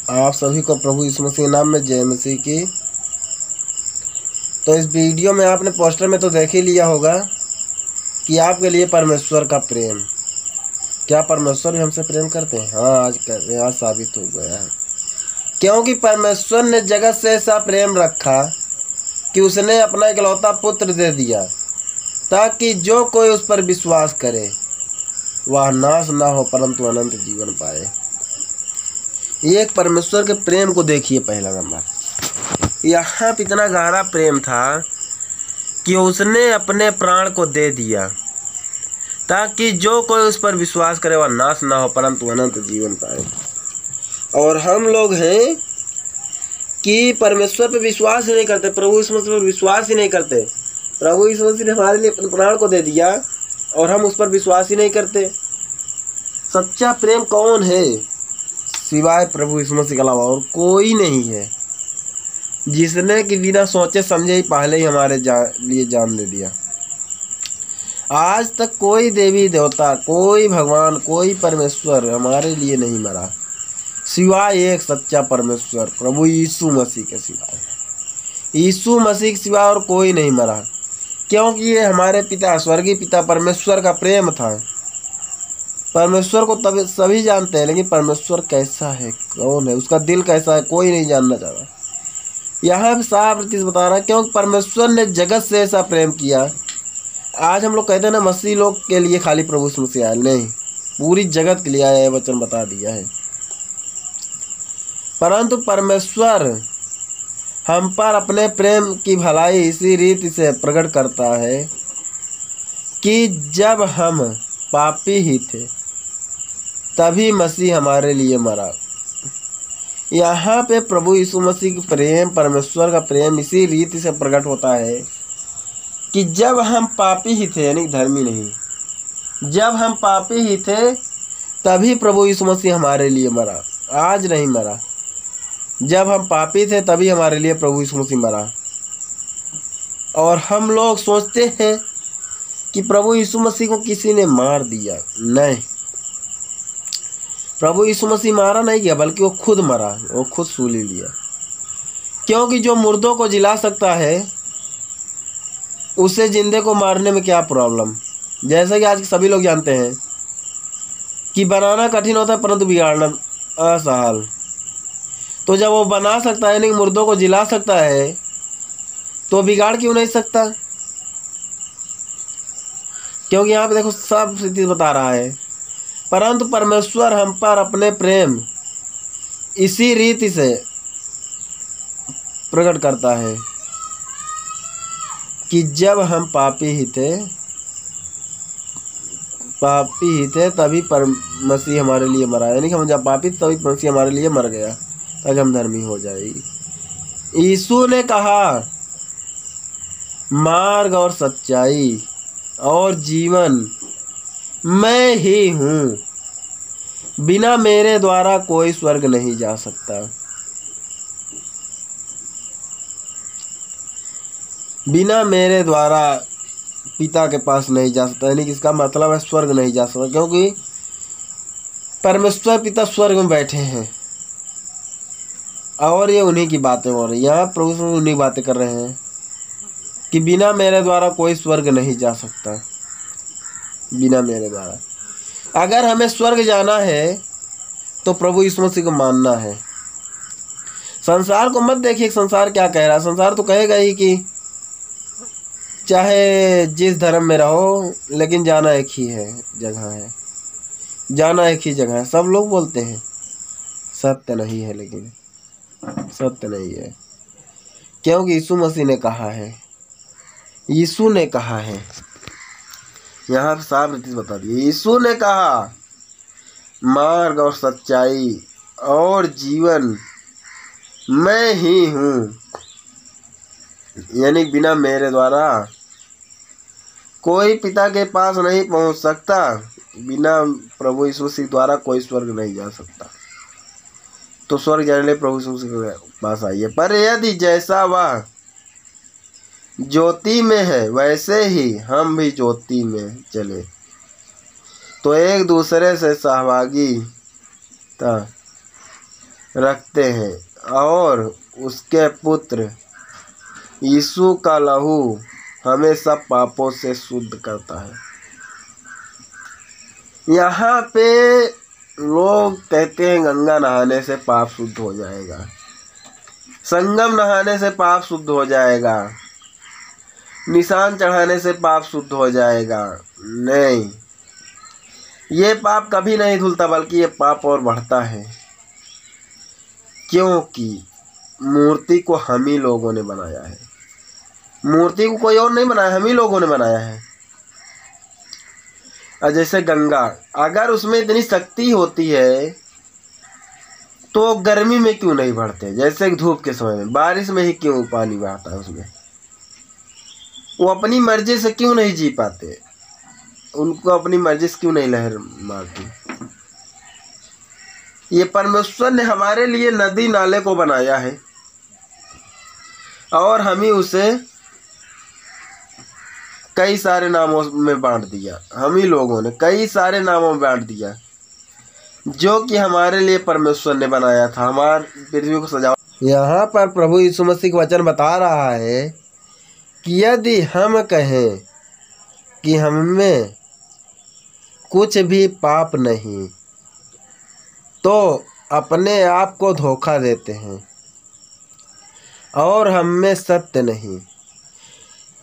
आप सभी को प्रभु यीशु मसीह के नाम में जय मसीह की। तो इस वीडियो में आपने पोस्टर में तो देख ही लिया होगा कि आपके लिए परमेश्वर का प्रेम। क्या परमेश्वर भी हमसे प्रेम करते हैं? हाँ, आज कर रहे हैं, आज साबित हो गया है। क्योंकि परमेश्वर ने जगत से ऐसा प्रेम रखा कि उसने अपना इकलौता पुत्र दे दिया, ताकि जो कोई उस पर विश्वास करे वह नाश ना हो परंतु अनंत जीवन पाए। ये एक परमेश्वर के प्रेम को देखिए। पहला नंबर, यहाँ पे इतना गहरा प्रेम था कि उसने अपने प्राण को दे दिया, ताकि जो कोई उस पर विश्वास करे वह नाश ना हो परंतु अनंत जीवन पाए। और हम लोग हैं कि परमेश्वर पे विश्वास ही नहीं करते, प्रभु यीशु मसीह पर विश्वास ही नहीं करते। प्रभु यीशु मसीह ने हमारे लिए अपने प्राण को दे दिया और हम उस पर विश्वास ही नहीं करते। सच्चा प्रेम कौन है? सिवाय प्रभु यीशु मसीह के अलावा और कोई नहीं है, जिसने कि बिना सोचे समझे ही पहले ही हमारे लिए जान दे दिया। आज तक कोई देवी देवता, कोई भगवान, कोई परमेश्वर हमारे लिए नहीं मरा, सिवाय एक सच्चा परमेश्वर प्रभु यीशु मसीह के सिवाय। यीशु मसीह के सिवाय और कोई नहीं मरा, क्योंकि ये हमारे पिता, स्वर्गीय पिता परमेश्वर का प्रेम था। परमेश्वर को तब सभी जानते हैं, लेकिन परमेश्वर कैसा है, कौन है, उसका दिल कैसा है, कोई नहीं जानना चाहता। यहाँ भी साफ चीज बता रहा है, क्योंकि परमेश्वर ने जगत से ऐसा प्रेम किया। आज हम लोग कहते हैं ना मसीह लोग के लिए खाली प्रभु यीशु मसीह आया, नहीं, पूरी जगत के लिए आया, वचन बता दिया है। परंतु परमेश्वर हम पर अपने प्रेम की भलाई इसी रीति से प्रकट करता है कि जब हम पापी ही थे तभी मसीह हमारे लिए मरा। यहाँ पे प्रभु यीशु मसीह का प्रेम, परमेश्वर का प्रेम इसी रीति से प्रकट होता है कि जब हम पापी ही थे, यानी धर्मी नहीं, जब हम पापी ही थे तभी प्रभु यीशु मसीह हमारे लिए मरा। आज नहीं मरा, जब हम पापी थे तभी हमारे लिए प्रभु यीशु मसीह मरा। और हम लोग सोचते हैं कि प्रभु यीशु मसीह को किसी ने मार दिया। नहीं, प्रभु यीशु मसीह मारा नहीं गया, बल्कि वो खुद मरा, वो खुद सूली लिया। क्योंकि जो मुर्दों को जिला सकता है उसे जिंदे को मारने में क्या प्रॉब्लम। जैसा कि आज के सभी लोग जानते हैं कि बनाना कठिन होता है परंतु बिगाड़ना असहल। तो जब वो बना सकता है, नहीं मुर्दों को जिला सकता है, तो बिगाड़ क्यों नहीं सकता? क्योंकि यहाँ पे देखो सब स्थिति बता रहा है। परंतु परमेश्वर हम पर अपने प्रेम इसी रीति से प्रकट करता है कि जब हम पापी ही थे तभी मसीह हमारे लिए मरा। यानी कि हम जब पापी थे तभी मसीह हमारे लिए मर गया, ताकि हम धर्मी हो जाएगी। यीशु ने कहा, मार्ग और सच्चाई और जीवन मैं ही हूँ, बिना मेरे द्वारा कोई स्वर्ग नहीं जा सकता। बिना मेरे द्वारा पिता के पास नहीं जा सकता, यानी कि इसका मतलब है स्वर्ग नहीं जा सकता, क्योंकि परमेश्वर पिता स्वर्ग में बैठे हैं और ये उन्हीं की बातें हो रही हैं। यहाँ प्रभु उन्हीं बातें कर रहे हैं कि बिना मेरे द्वारा कोई स्वर्ग नहीं जा सकता। बिना मेरे द्वारा अगर हमें स्वर्ग जाना है तो प्रभु यीशु मसीह को मानना है। संसार को मत देखिए, संसार क्या कह रहा है। संसार तो कहेगा ही कि चाहे जिस धर्म में रहो, लेकिन जाना एक ही है जगह है, जाना एक ही जगह है। सब लोग बोलते हैं, सत्य नहीं है, लेकिन सत्य नहीं है, क्योंकि यीशु मसीह ने कहा है, यीशु ने कहा है। यहाँ साफ रीति बता दी, यीशु ने कहा, मार्ग और सच्चाई और जीवन मैं ही हूँ, यानी बिना मेरे द्वारा कोई पिता के पास नहीं पहुँच सकता। बिना प्रभु यीशु मसीह द्वारा कोई स्वर्ग नहीं जा सकता। तो स्वर्ग जाने लिए प्रभु यीशु मसीह के पास आइए। पर यदि जैसा वह ज्योति में है वैसे ही हम भी ज्योति में चले तो एक दूसरे से सहभागिता रखते हैं और उसके पुत्र यीशु का लहू हमें सब पापों से शुद्ध करता है। यहाँ पे लोग कहते हैं गंगा नहाने से पाप शुद्ध हो जाएगा, संगम नहाने से पाप शुद्ध हो जाएगा, निशान चढ़ाने से पाप शुद्ध हो जाएगा। नहीं, ये पाप कभी नहीं धुलता, बल्कि ये पाप और बढ़ता है, क्योंकि मूर्ति को हम ही लोगों ने बनाया है। मूर्ति को कोई और नहीं बनाया, हम ही लोगों ने बनाया है। और जैसे गंगा, अगर उसमें इतनी शक्ति होती है तो गर्मी में क्यों नहीं बढ़ते? जैसे धूप के समय में, बारिश में ही क्यों पानी बहता है उसमें? वो अपनी मर्जी से क्यों नहीं जी पाते? उनको अपनी मर्जी से क्यों नहीं लहर मारती? ये परमेश्वर ने हमारे लिए नदी नाले को बनाया है और हम ही उसे कई सारे नामों में बांट दिया। हम ही लोगों ने कई सारे नामों में बांट दिया, जो कि हमारे लिए परमेश्वर ने बनाया था, हमारी पृथ्वी को सजाओ। यहाँ पर प्रभु यीशु मसीह का वचन बता रहा है कि यदि हम कहें कि हमें कुछ भी पाप नहीं, तो अपने आप को धोखा देते हैं और हम में सत्य नहीं।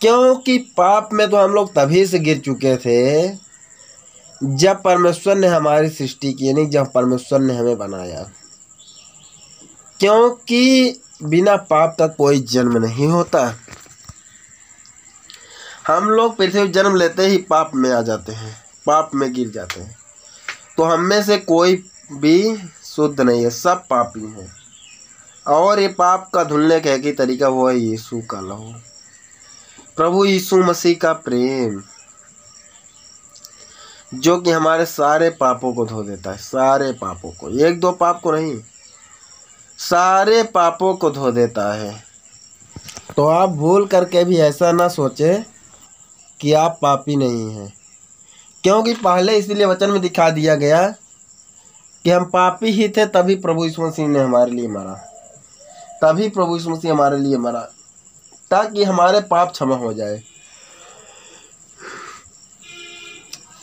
क्योंकि पाप में तो हम लोग तभी से गिर चुके थे जब परमेश्वर ने हमारी सृष्टि की, नहीं जब परमेश्वर ने हमें बनाया। क्योंकि बिना पाप का कोई जन्म नहीं होता। हम लोग पृथ्वी जन्म लेते ही पाप में आ जाते हैं, पाप में गिर जाते हैं। तो हम में से कोई भी शुद्ध नहीं है, सब पापी हैं। और ये पाप का धुलने का एक ही तरीका, वो है यीशु का लहू, प्रभु यीशु मसीह का प्रेम, जो कि हमारे सारे पापों को धो देता है। सारे पापों को, एक दो पाप को नहीं, सारे पापों को धो देता है। तो आप भूल करके भी ऐसा ना सोचे कि आप पापी नहीं हैं, क्योंकि पहले इसलिए वचन में दिखा दिया गया कि हम पापी ही थे, तभी प्रभु यीशु मसीह ने हमारे लिए मरा, तभी प्रभु यीशु मसीह हमारे लिए मरा, ताकि हमारे पाप क्षमा हो जाए।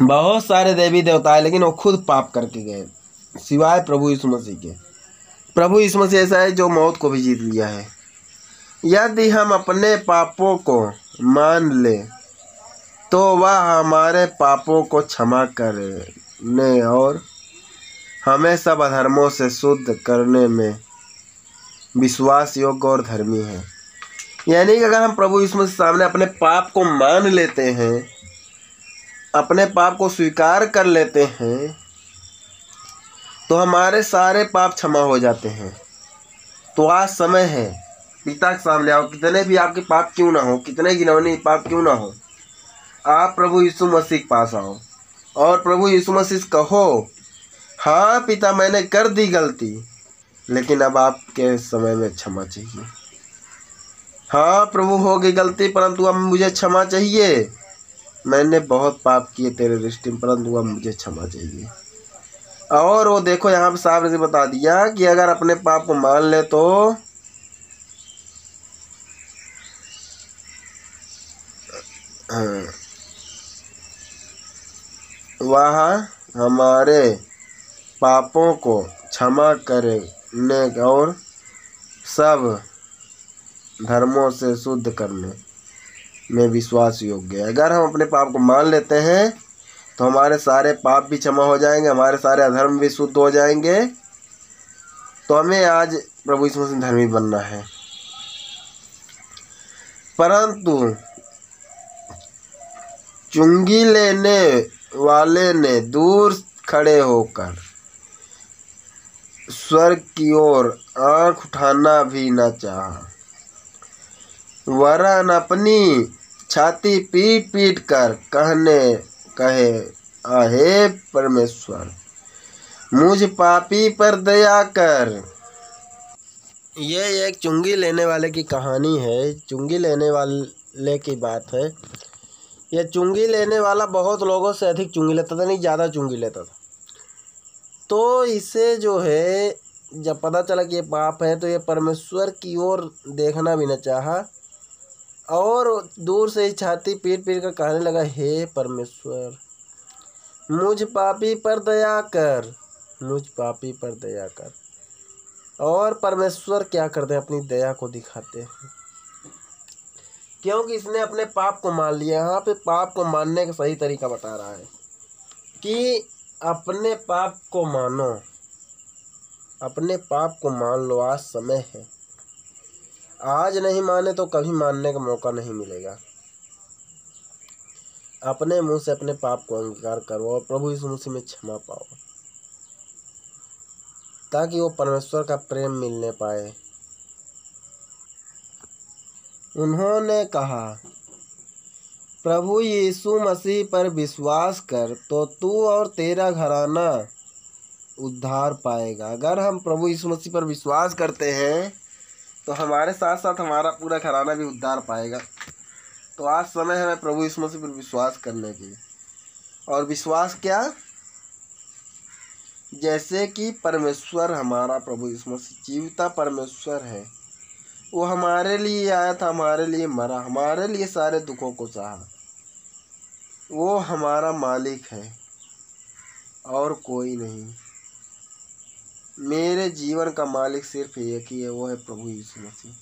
बहुत सारे देवी देवता है, लेकिन वो खुद पाप करके गए, सिवाय प्रभु यीशु मसीह के। प्रभु यीशु मसीह ऐसा है जो मौत को भी जीत लिया है। यदि हम अपने पापों को मान ले तो वह हमारे पापों को क्षमा करने और हमें सब अधर्मों से शुद्ध करने में विश्वास योग्य और धर्मी है। यानी कि अगर हम प्रभु यीशु मसीह सामने अपने पाप को मान लेते हैं, अपने पाप को स्वीकार कर लेते हैं, तो हमारे सारे पाप क्षमा हो जाते हैं। तो आज समय है, पिता के सामने आओ, कितने भी आपके पाप क्यों ना हो, कितने घिनौने पाप क्यों ना हो, आप प्रभु यीशु मसीह के पास आओ और प्रभु यीशु मसीह से कहो, हाँ पिता मैंने कर दी गलती, लेकिन अब आपके समय में क्षमा चाहिए। हाँ प्रभु हो गई गलती, परंतु अब मुझे क्षमा चाहिए। मैंने बहुत पाप किए तेरे दृष्टि में, परंतु अब मुझे क्षमा चाहिए। और वो देखो यहाँ पे साफ से बता दिया कि अगर अपने पाप को मान ले तो वह हमारे पापों को क्षमा करने और सब धर्मों से शुद्ध करने में विश्वास योग्य है। अगर हम अपने पाप को मान लेते हैं तो हमारे सारे पाप भी क्षमा हो जाएंगे, हमारे सारे अधर्म भी शुद्ध हो जाएंगे। तो हमें आज प्रभु यीशु मसीह धर्मी बनना है। परंतु चुंगी लेने वाले ने दूर खड़े होकर स्वर्ग की ओर आंख उठाना भी न चाहा, वरन अपनी छाती पीट पीट कर कहे, आहे परमेश्वर मुझ पापी पर दया कर। ये एक चुंगी लेने वाले की कहानी है, चुंगी लेने वाले की बात है। यह चुंगी लेने वाला बहुत लोगों से अधिक चुंगी लेता था, नहीं ज़्यादा चुंगी लेता था। तो इसे जो है जब पता चला कि ये पाप है तो ये परमेश्वर की ओर देखना भी न चाहा और दूर से ही छाती पीट पीट कर कहने लगा, हे परमेश्वर मुझ पापी पर दया कर, मुझ पापी पर दया कर। और परमेश्वर क्या करते हैं, अपनी दया को दिखाते हैं, क्योंकि इसने अपने पाप को मान लिया। यहाँ पे पाप को मानने का सही तरीका बता रहा है कि अपने पाप को मानो, अपने पाप को मान लो, आज समय है। आज नहीं माने तो कभी मानने का मौका नहीं मिलेगा। अपने मुंह से अपने पाप को अंगीकार करो और प्रभु यीशु मसीह में क्षमा पाओ, ताकि वो परमेश्वर का प्रेम मिलने पाए। उन्होंने कहा, प्रभु यीशु मसीह पर विश्वास कर तो तू और तेरा घराना उद्धार पाएगा। अगर हम प्रभु यीशु मसीह पर विश्वास करते हैं तो हमारे साथ साथ हमारा पूरा घराना भी उद्धार पाएगा। तो आज समय है प्रभु यीशु मसीह पर विश्वास करने की। और विश्वास क्या, जैसे कि परमेश्वर हमारा प्रभु यीशु मसीह जीवता परमेश्वर है, वो हमारे लिए आया था, हमारे लिए मरा, हमारे लिए सारे दुखों को सहा। वो हमारा मालिक है और कोई नहीं। मेरे जीवन का मालिक सिर्फ एक ही है, वो है प्रभु यीशु मसीह।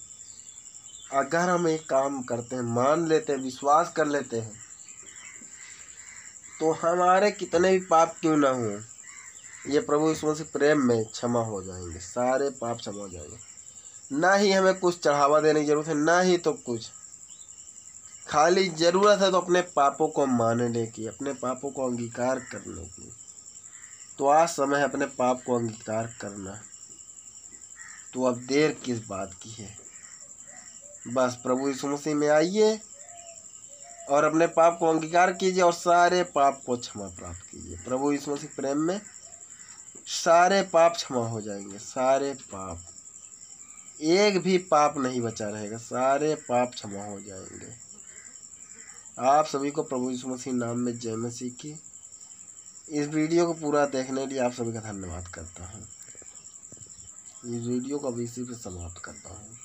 अगर हम एक काम करते हैं, मान लेते हैं, विश्वास कर लेते हैं, तो हमारे कितने भी पाप क्यों ना हो, ये प्रभु यीशु मसीह प्रेम में क्षमा हो जाएंगे, सारे पाप क्षमा हो जाएंगे। ना ही हमें कुछ चढ़ावा देने की जरूरत है, ना ही तो कुछ, खाली जरूरत है तो अपने पापों को मानने की, अपने पापों को अंगीकार करने की। तो आज समय है अपने पाप को अंगीकार करना। तो अब देर किस बात की है, बस प्रभु यीशु मसीह में आइए और अपने पाप को अंगीकार कीजिए और सारे पाप को क्षमा प्राप्त कीजिए। प्रभु यीशु मसीह प्रेम में सारे पाप क्षमा हो जाएंगे, सारे पाप, एक भी पाप नहीं बचा रहेगा, सारे पाप क्षमा हो जाएंगे। आप सभी को प्रभु यीशु मसीह नाम में जय मसीह की। इस वीडियो को पूरा देखने के लिए आप सभी का धन्यवाद करता हूँ। इस वीडियो को अभी इसी पे समाप्त करता हूँ।